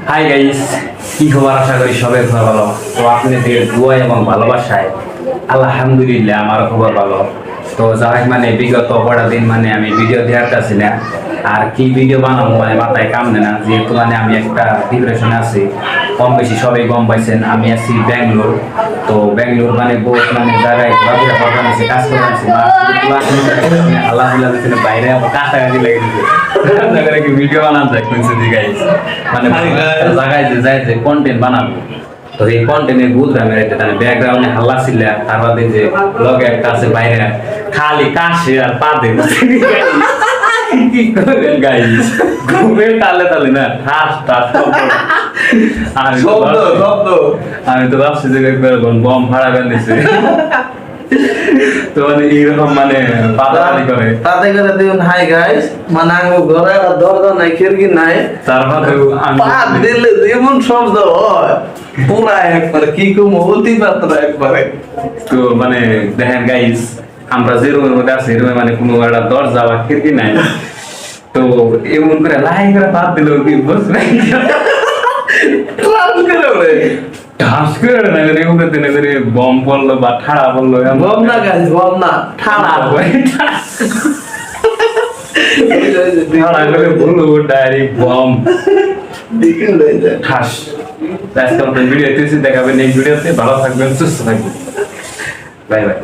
Hi guys, কি খবর? আশা করি সবাই খুব ভালো। তো আপনাদের দোয়া এবং ভালোবাসায় আলহামদুলিল্লাহ আমার খবর ভালো। তো যাই মানে বিগত কটা দিন মানে আমি ভিডিও দেওয়ার কাছে না, আর কি ভিডিও বানাবো মানে মাথায় কাম দেয় না, যেহেতু মানে আমি একটা ডিপ্রেশনে আছি। কম বেশি সবাই গম পাইছেন, আমি আছি ব্যাঙ্গালোর। তো ব্যাঙ্গালোর মানে বহুত মানে জায়গায় ঘোরাফেরা করতে আছি, কাজ করতে আছি, আল্লাহ বাইরে আমার কাছাকাছি লেগে দিচ্ছে কি ভিডিও বানানো যায় কোনসে গাইস, মানে জায়গায় যে যায় যে কন্টেন্ট বানাবো। তো এই কন্টেন্টের বুঝরা মেরে তাহলে ব্যাকগ্রাউন্ডে হাল্লা ছিল, তারপর যে লগে একটা আছে বাইরে খালি কাশে আর পা দেন কি করেন গাইস, ঘুমে তালে তালে না ঠাস ঠাস আমি তো ভাবছি যে একবার বম ফাড়া বানিয়েছে। তো মানে এইরকম মানে পাতালি করে তাতে করে দিন হাই গাইস, মানে আমি ঘরে দরজা নাই, খিড়কি নাই, তারপরে পা দিলে যেমন শব্দ হয় পুরা একবার কি কম অতি মাত্রা একবারে। তো মানে দেখেন গাইস, আমরা যে রুমের মধ্যে আছি রুমে মানে কোনো একটা দরজা বা খিড়কি নাই। তো এমন করে লাই করে বাদ দিল কি বুঝবে ট্রান্স করে ওরে ঢাস করে না করে এমন দিনে করে বম পড়লো বা ঠাড়া পড়লো, বম না গাইস, বম না, ঠাড়া ঠাড়া করে বললো ডাইরেক্ট বম দিকে লয়ে যায়। ঠাস। আজকে আমাদের ভিডিও দেখাবেন, এই ভিডিওতে ভালো থাকবেন, সুস্থ থাকবেন, বাই বাই।